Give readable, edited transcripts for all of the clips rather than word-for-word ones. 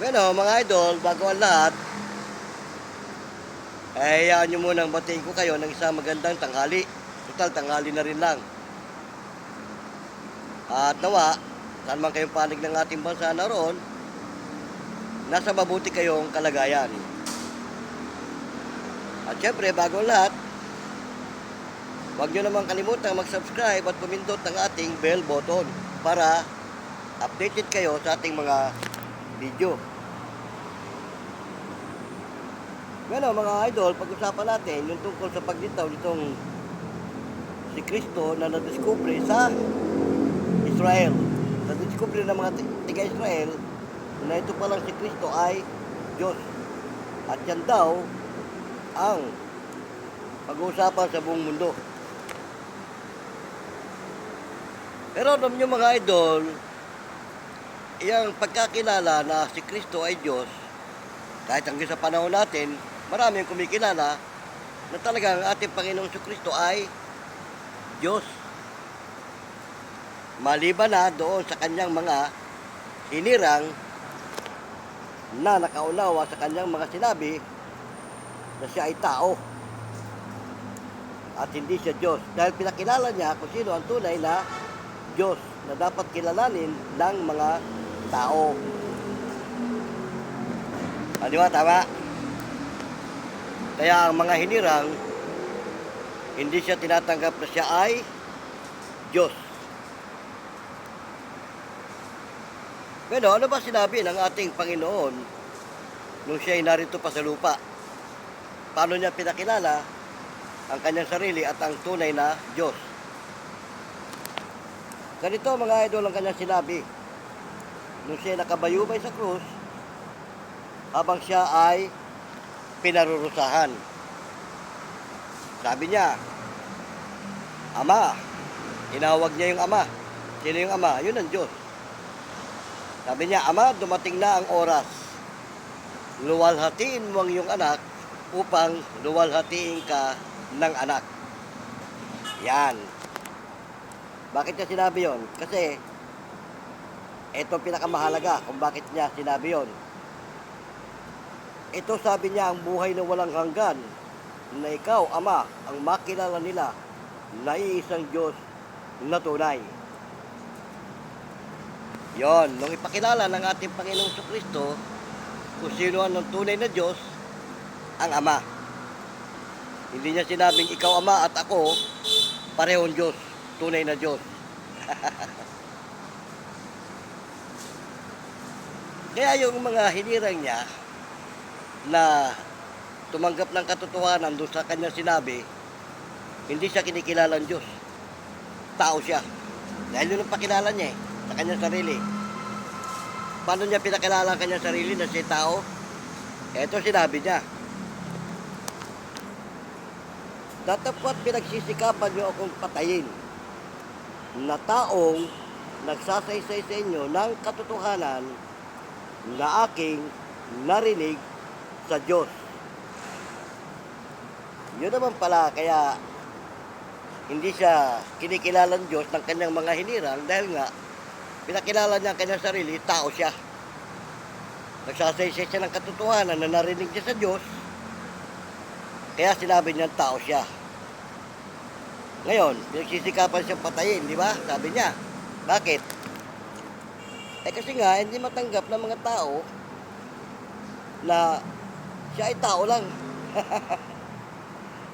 Bueno, mga idol, bago ang lahat, hayaan nyo munang batiin ko kayo ng isang magandang tanghali. Total, tanghali na rin lang. At nawa, saan man kayong panig ng ating bansa naroon, nasa mabuti kayong kalagayan. At syempre, bago ang lahat, huwag nyo naman kalimutang mag-subscribe at pumindot ng ating bell button para updated kayo sa ating mga video. Bueno, mga idol, pag-usapan natin yung tungkol sa paglitaw nitong si Kristo na nadiskubre sa Israel. Nadiskubre ng mga tiga-Israel na ito palang si Kristo ay Diyos. At yan daw ang pag-uusapan sa buong mundo. Pero alam nyo mga idol, yung pagkakilala na si Kristo ay Diyos, kahit hanggang sa panahon natin, marami yung kumikilala na talagang ating Panginoong Kristo ay Diyos. Maliban na doon sa kanyang mga hinirang na nakaunawa sa kanyang mga sinabi na siya ay tao at hindi siya Diyos. Dahil pinakilala niya kung sino ang tunay na Diyos na dapat kilalanin ng mga tao. Di ba? Tama? Kaya ang mga hinirang, hindi siya tinatanggap na siya ay Diyos. Pero ano ba sinabi ng ating Panginoon nung siya ay narito pa sa lupa? Paano niya pinakilala ang kanyang sarili at ang tunay na Diyos? Ganito mga idol ang kanyang sinabi. Nung siya ay nakabayubay sa krus, habang siya ay pinarurusahan. Sabi niya, Ama. Tinawag niya yung Ama. Sino yung Ama? Yun ang Diyos. Sabi niya, Ama, dumating na ang oras. Luwalhatiin mo ang iyong anak upang luwalhatiin ka ng anak. Yan. Bakit niya sinabi yon? Kasi ito pinakamahalaga kung bakit niya sinabi yon. Ito sabi niya ang buhay na walang hanggan na ikaw, Ama, ang makilala nila na iisang Diyos na tunay. Yon, nung ipakilala ng ating Panginoong Kristo kung sino ang tunay na Diyos, ang Ama. Hindi niya sinabing ikaw, Ama, at ako, parehong Diyos, tunay na Diyos. Kaya yung mga hinirang niya na tumanggap ng katotohanan doon sa kanyang sinabi, hindi siya kinikilalang Diyos. Tao siya. Dahil yun ang pakilala niya sa kanyang sarili. Paano niya pinakilala ang kanyang sarili na siya tao? Ito sinabi niya. Datapwat pinagsisikapan niyo akong patayin na taong nagsasaysay sa inyo ng katotohanan na aking narinig sa Diyos. Yun naman pala, kaya hindi siya kinikilalang Diyos ng kanyang mga hinirang dahil nga pinakilala niya ang kanyang sarili, tao siya. Nagsasaysay siya ng katotohanan na narinig niya sa Diyos, kaya sinabi niya tao siya. Ngayon, pinagsisikapan siyang patayin, di ba? Sabi niya. Bakit? Kasi nga, hindi matanggap ng mga tao na siya ay tao lang.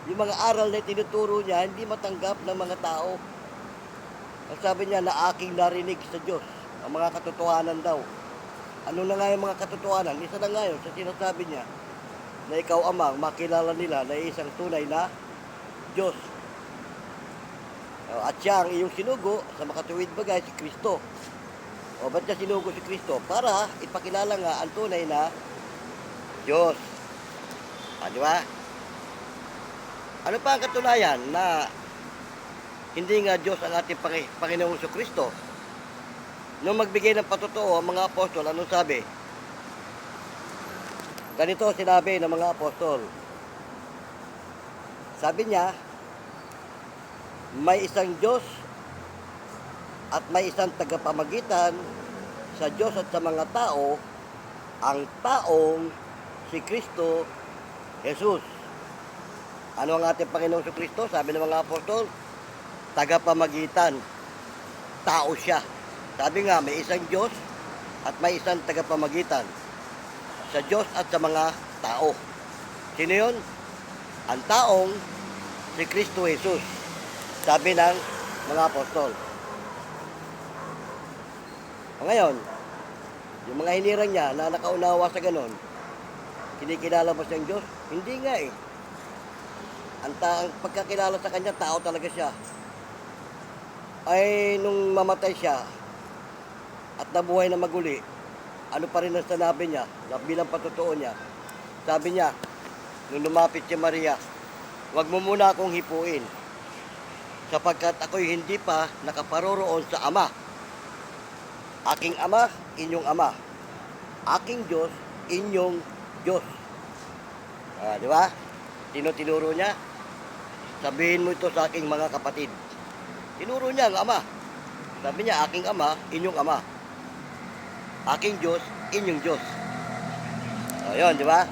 Yung mga aral na tinuturo niya, hindi matanggap ng mga tao. Ang sabi niya na aking narinig sa Diyos, ang mga katotohanan daw. Ano na nga yung mga katotohanan? Isa na nga yun sa sinasabi niya na ikaw, Amang, makilala nila na isang tunay na Diyos. At siya ang iyong sinugo sa makatuwid bagay si Kristo. O ba't niya sinugo si Kristo? Para ipakilala nga ang tunay na Diyos. Di ba? Ano pa ang katunayan na hindi nga Diyos ang ating Panginoong Kristo? Nung magbigay ng patotoo ang mga apostol, anong sabi? Ganito sinabi ng mga apostol. Sabi niya, may isang Diyos at may isang tagapamagitan sa Diyos at sa mga tao, ang taong si Kristo Jesus. Ano ang ating Panginoong si Kristo? Sabi ng mga apostol, tagapamagitan. Tao siya. Sabi nga, may isang Diyos at may isang tagapamagitan. Sa Diyos at sa mga tao. Sino yun? Ang taong si Kristo Jesus. Sabi ng mga apostol. Ngayon, yung mga hinirang niya na nakaunawa sa ganon, kinikilala ba siyang Diyos? Hindi nga eh. Ang pagkakilala sa kanya, tao talaga siya. Ay, nung mamatay siya at nabuhay na maguli, ano pa rin ang sinabi niya, na bilang patotoo niya. Sabi niya, nung lumapit si Maria, huwag mo muna akong hipuin, sapagkat ako'y hindi pa nakaparoroon sa Ama. Aking Ama, inyong Ama. Aking Diyos, inyong Diyos. Di ba? Tinuro niya, sabihin mo ito sa aking mga kapatid. Tinuro niya ang Ama. Sabi niya, aking Ama, inyong Ama. Aking Diyos, inyong Diyos. Yun, di ba?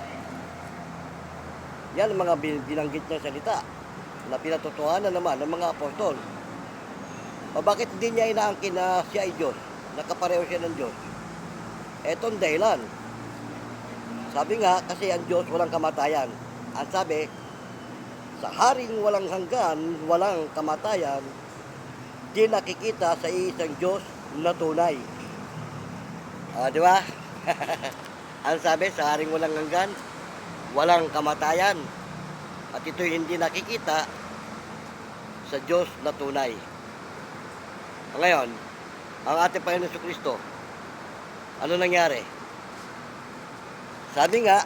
Yan ang mga binanggit niya salita na pinatotohanan naman ng mga apostol. Bakit hindi niya inaangkin na siya ay Diyos? Nakapareho siya ng Diyos. Etong dahilan. Sabi nga, kasi ang Diyos walang kamatayan. Ang sabi, sa haring walang hanggan, walang kamatayan, di nakikita sa isang Diyos na tunay. Di ba? Ang sabi, sa haring walang hanggan, walang kamatayan. At ito'y hindi nakikita sa Diyos na tunay. Ngayon, ang ating Panginoon Jesucristo, ano nangyari? Sabi nga,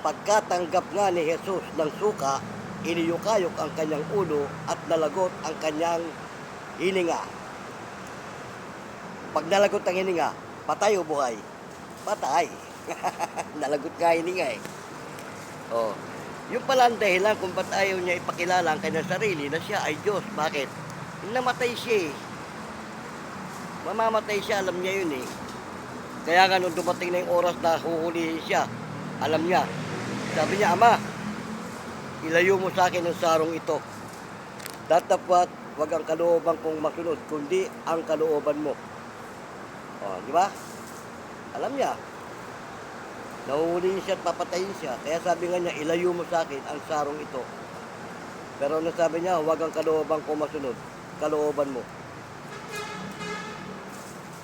pagkatanggap nga ni Jesus ng suka, iniyukayok ang kanyang ulo at nalagot ang kanyang hininga. Pag nalagot ang hininga, patay o buhay? Patay. Nalagot nga hininga eh. Yung pala ang dahilan kung ba't ayaw niya ipakilala ang kanyang sarili na siya ay Diyos. Bakit? Namatay siya eh. Mamamatay siya, alam niya yun eh. Kaya nga nung dumating na yung oras na huhulihin siya, alam niya. Sabi niya, Ama, ilayo mo sa akin ang sarong ito. Datapwat, wag ang kalooban kong masunod, kundi ang kalooban mo. Di ba? Alam niya. Nahuhulihin siya at papatayin siya. Kaya sabi nga niya, ilayo mo sa akin ang sarong ito. Pero ano sabi niya, wag ang kalooban kong masunod, kalooban mo.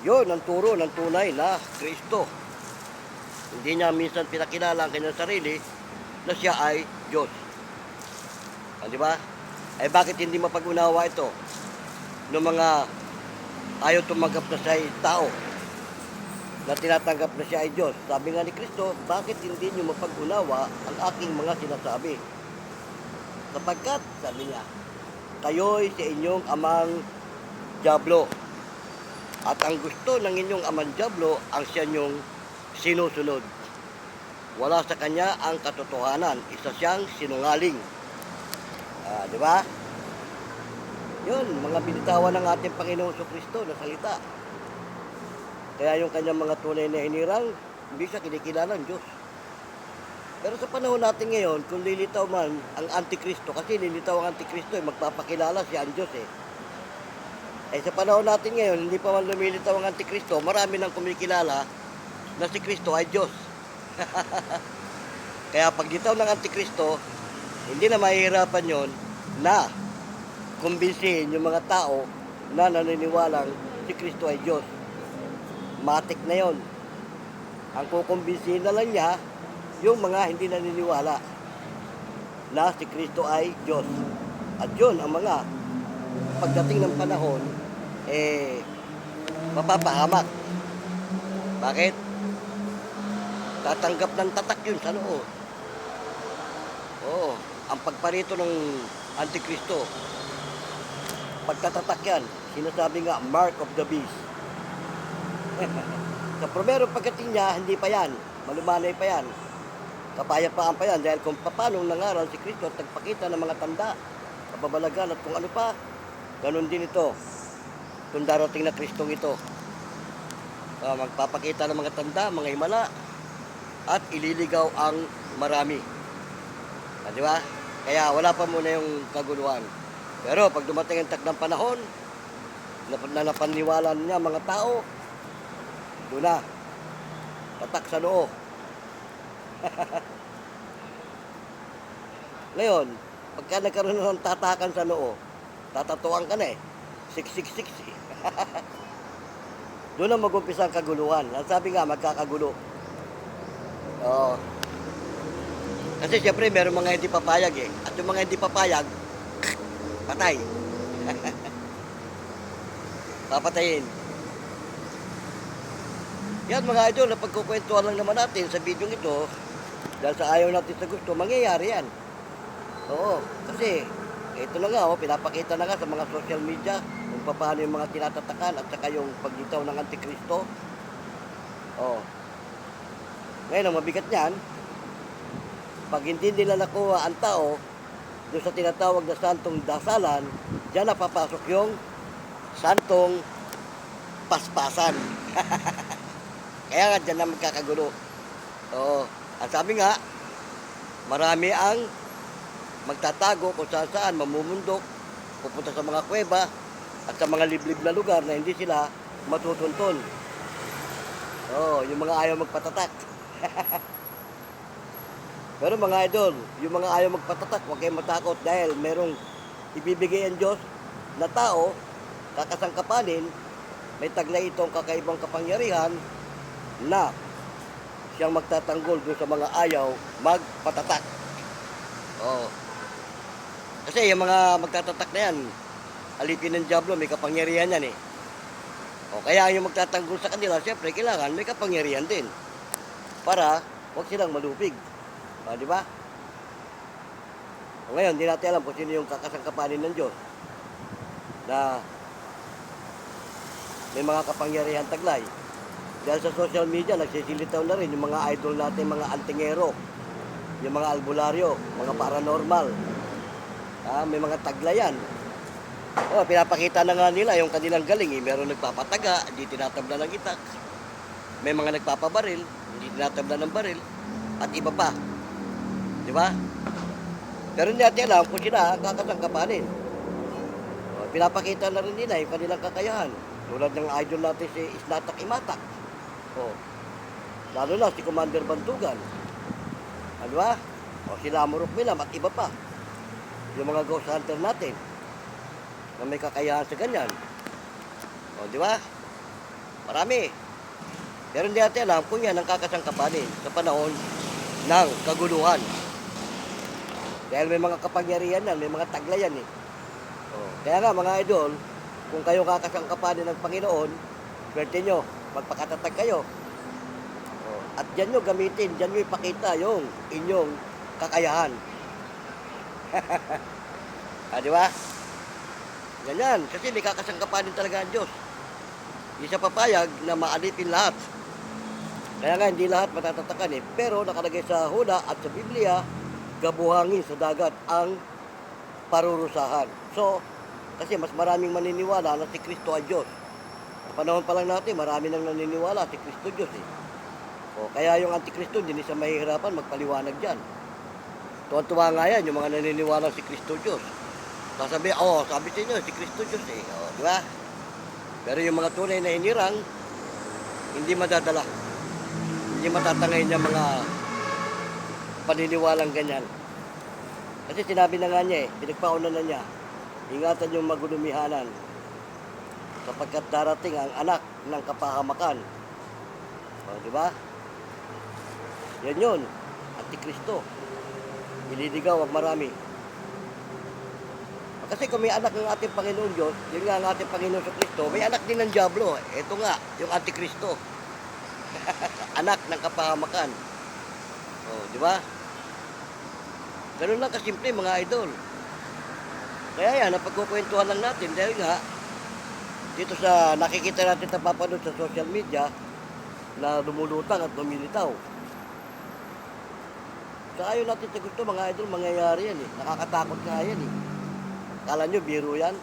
Yun, ang turo ng tunay na Kristo. Hindi niya minsan pinakilala ang kanyang sarili na siya ay Diyos. Di ba? Ay bakit hindi mapag-unawa ito ng mga ayaw tumanggap na siya ay tao, na tinatanggap na siya ay Diyos? Sabi nga ni Kristo, bakit hindi niyo mapag-unawa ang aking mga sinasabi? Sapagkat, sabi niya, kayo'y sa inyong amang dyablo. At ang gusto ng inyong amang dyablo ang siya niyong sinusunod. Wala sa kanya ang katotohanan. Isa siyang sinungaling. Di ba? Yun, mga binitawan ng ating Panginoong Jesucristo na salita. Kaya yung kanyang mga tunay na hinirang, hindi siya kinikilala ng Diyos. Pero sa panahon natin ngayon, kung lilitaw man ang Antikristo, kasi lilitaw ang Antikristo, magpapakilala siya ang Diyos eh. Sa panahon natin ngayon, hindi pa man lumilitaw ang Antikristo, marami nang kumikilala na si Kristo ay Diyos. Kaya pag litaw ng Antikristo, hindi na mahihirapan yon na kumbinsihin yung mga tao na naniniwalang si Kristo ay Diyos. Matik na yon. Ang kukumbinsihin na lang niya yung mga hindi naniniwala na si Kristo ay Diyos. At yun ang mga pagdating ng panahon mapapahamak. Bakit? Tatanggap ng tatak yun sa noo. Ang pagparito ng Antikristo, pagtatatak yan, sinasabi nga, mark of the beast. Sa primero pagdating niya, hindi pa yan, malumanay pa yan, kapayapaan pa yan, dahil kung paano nangaral si Kristo at nagpakita ng mga tanda, kababalagan at kung ano pa, ganun din ito, kung darating na Kristong ito. Magpapakita ng mga tanda, mga himala, at ililigaw ang marami. Di ba? Kaya wala pa muna yung kaguluhan. Pero pag dumating ang takdang panahon, na napaniwala niya mga tao, doon na, tatak sa noo. Ngayon, pagka nagkaroon ng tatakan sa noo, tatatuan ka na eh. 666 eh. Doon na mag-umpisa ang kaguluhan. Ang sabi nga, magkakagulo. Oo. Kasi siyempre, meron mga hindi papayag eh. At yung mga hindi papayag, patay. Papatayin. Yan mga idol, napagkukwentuhan lang naman natin sa video ito. Dahil sa ayaw natin sa gusto, mangyayari yan. Oo, kasi ito na nga, pinapakita na nga sa mga social media kung paano yung mga tinatatakan at saka yung paglitaw ng Antikristo. Oo. Ngayon, ang mabigat niyan, pag hindi nila nakuha ang tao doon sa tinatawag na santong dasalan, diyan napapasok yung santong paspasan. Kaya nga dyan na magkakagulo. Oo. Ang sabi nga, marami ang magtatago kung saan mamumundok, pupunta sa mga kuweba at sa mga liblib na lugar na hindi sila matutuntun. Oo, yung mga ayaw magpatatak. Pero mga idol, yung mga ayaw magpatatak, huwag kayong matakot dahil merong ibibigay ang Diyos na tao, kakasangkapanin, may taglay itong kakaibang kapangyarihan na siyang magtatanggol doon sa mga ayaw magpatatak. Oo. Kasi yung mga magtatatak na yan, alipin ng Diablo, may kapangyarihan yan eh. O, kaya yung magtatanggol sa kanila, siyempre kailangan may kapangyarihan din. Para huwag silang malupig. O, di ba? O, ngayon, di natin alam kung sino yung kakasangkapanin ng Diyos na may mga kapangyarihan taglay. Dahil sa social media, nagsisilitaw na rin yung mga idol natin, mga antingero, yung mga albularyo, mga paranormal. May mga taglayan. O, pinapakita na nga nila yung kanilang galing. Meron nagpapataga, hindi tinatabla ng itak. May mga nagpapabaril, hindi tinatabla ng baril. At iba pa. Di ba? Pero hindi natin alam kung sila kakasangkapanin. O, pinapakita na rin nila yung kanilang kakayahan. Tulad ng idol natin si Isnatak Imatak. O, lalo na si Commander Bantugan. Ano ba? O, sila Amorok Milam at iba pa. Yung mga ghost hunter natin na may kakayahan sa ganyan. O, di ba? Marami. Pero hindi natin alam kung yan ang kakasangkapanin sa panahon ng kaguluhan. Dahil may mga kapangyarihan yan, may mga taglayan eh. O, kaya nga mga idol, kung kayo kakasangkapanin ng Panginoon, swerte nyo, magpakatatag kayo. O, at dyan nyo gamitin, dyan nyo ipakita yung inyong kakayahan. Di ba? Ganyan, kasi may kakasangkapanin talaga ang Diyos. Hindi siya papayag na maalipin lahat. Kaya nga hindi lahat matatatakan eh. Pero nakalagay sa hula at sa Biblia, gabuhangin sa dagat ang parurusahan. So, kasi mas maraming maniniwala na si Kristo ay Diyos. Sa panahon pa lang natin, marami nang naniniwala si Kristo Diyos eh. O, kaya yung Antikristo, hindi siya mahihirapan magpaliwanag dyan. Tuwan-tuwa nga yan, yung mga naniniwala si Kristo Diyos. Sasabi, sabi sa inyo, si Kristo Diyos eh. O, di ba? Pero yung mga tunay na hinirang, hindi madadala. Hindi matatangay niya mga paniniwalang ganyan. Kasi sinabi na nga niya eh, pinagpauna na niya, ingatan yung magulumihanan sapagkat darating ang anak ng kapahamakan. O, di ba? Yan yun, Antikristo. Ililigaw ang marami. Kasi kung may anak ng ating Panginoon Diyos, yun nga ang ating Panginoon sa Kristo, may anak din ng Diablo. Ito nga, yung Antikristo. Anak ng kapahamakan. O, di ba? Ganun lang kasimple mga idol. Kaya yan, napagkukwentuhan lang natin dahil nga, dito sa nakikita natin na papanood sa social media na lumulutang at lumilitaw. Sa ayaw natin sa gusto mga idol, mangyayari yan eh. Nakakatakot nga yan eh. Kala nyo, biro yan.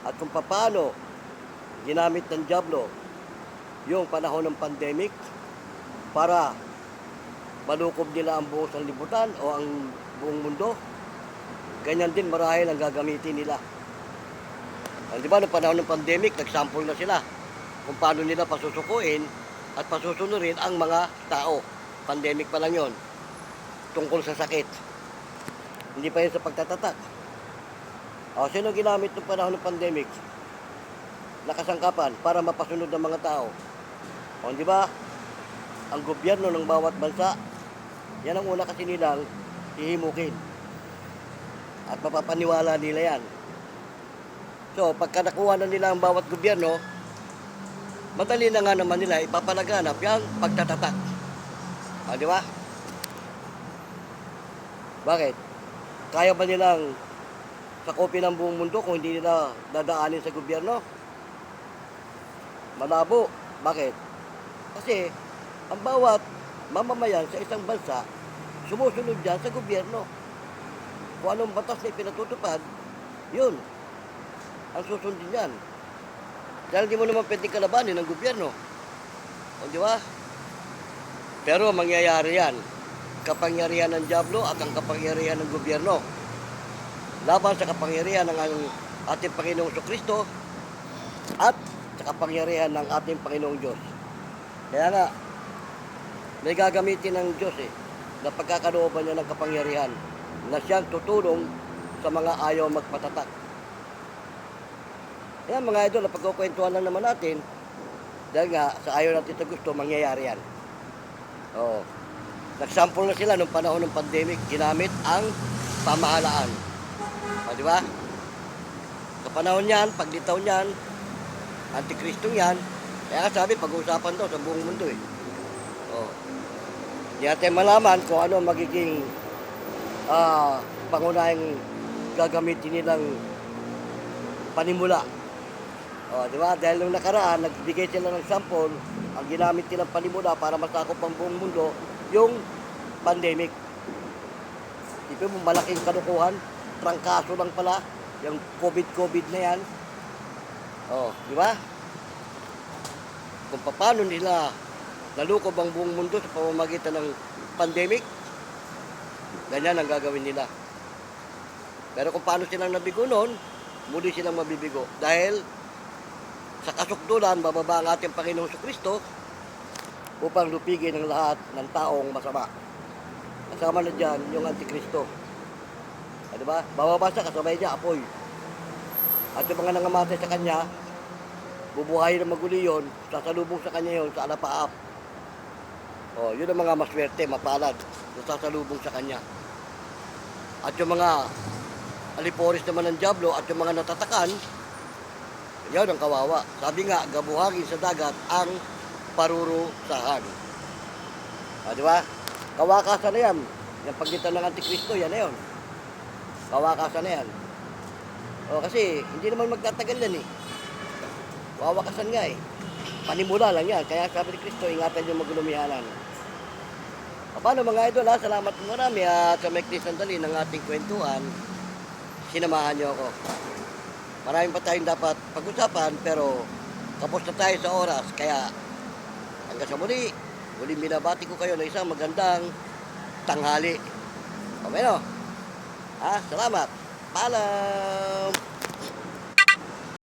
At kung paano ginamit ng Diablo yung panahon ng pandemic para malukob nila ang buong sanlibutan o ang buong mundo. Ganyan din marahil ang gagamitin nila. Di ba, noong panahon ng pandemic, nagsample na sila kung paano nila pasusukuin at pasusunurin ang mga tao. Pandemic pa lang yon, tungkol sa sakit. Hindi pa yun sa pagtatatak. O, sino ginamit noong panahon ng pandemic? Nakasangkapan para mapasunod ng mga tao. O, di ba? Ang gobyerno ng bawat bansa, yan ang una kasi nilang hihimukin. At mapapaniwala nila yan. So, pagka nakuha na nila ang bawat gobyerno, madali na nga naman nila ipapalaganap yung pagtatatak. Di ba? Bakit? Kaya ba nilang sakupin ang buong mundo kung hindi nila dadaanin sa gobyerno? Malabo. Bakit? Kasi ang bawat mamamayan sa isang bansa sumusunod dyan sa gobyerno. Kung anong batas na ipinatutupad, yun ang susundin yan. Dahil hindi mo naman pwedeng kalabanin ng gobyerno. Di ba? Pero mangyayari yan. Kapangyarihan ng dyablo at ang kapangyarihan ng gobyerno. Laban sa kapangyarihan ng ating Panginoong Kristo at sa kapangyarihan ng ating Panginoong Diyos. Kaya nga, may gagamitin ng Diyos na pagkakalooban niya ng kapangyarihan na siyang tutulong sa mga ayaw magpatatak. Yan mga idol, pagkukwentuhan lang naman natin dahil nga sa ayaw natin sa gusto, mangyayari yan. Oo. Nagsample na sila nung panahon ng pandemic, ginamit ang pamahalaan. Di ba? Sa panahon yan, paglitaw niyan, antikristong yan, kaya sabi, pag-uusapan daw sa buong mundo Oo. Hindi natin malaman kung ano magiging pangunahing gagamitin nilang panimula. Di ba? Dahil nung nakaraan, nagbigay sila ng sample, ang ginamit nilang panimula para masakop ang buong mundo, yung pandemic. Ito mo, malaking kalukuhan, trangkaso lang pala, yung COVID na yan. Di ba? Kung paano nila nalukob ang buong mundo sa pamamagitan ng pandemic, ganyan ang gagawin nila. Pero kung paano silang nabigo noon, muli silang mabibigo. Dahil sa kasukdulan, bababa ang ating Panginoong Kristo upang lupigin ang lahat ng taong masama. Kasama na dyan yung Antikristo. Diba? Bababa siya, kasabay niya, apoy. At yung mga nangamatay sa kanya, bubuhayin ng maguli yun, sasalubong sa kanya yun sa alapaap. Yun ang mga maswerte, mapalad, na sasalubong sa kanya. At yung mga aliporis naman ng dyablo at yung mga natatakan, yun ang kawawa. Sabi nga, gabuhangin sa dagat ang parurusahan. Di ba? Kawakasan na yan. Yung pagitan ng Antikristo, yan na yun. Kawakasan na yan. Kasi hindi naman magtatagal yan Wawakasan nga Panimula lang yan. Kaya sabi ni Kristo, ingatan yung magulumihanan. Paano mga idol Salamat marami at sa may sandali ng ating kwentuhan, sinamahan niyo ako. Maraming pa tayong dapat pag-usapan pero kapos na tayo sa oras. Kaya hanggang sa muli, muling binabati ko kayo na isang magandang tanghali. Okay no? Salamat. Paalam.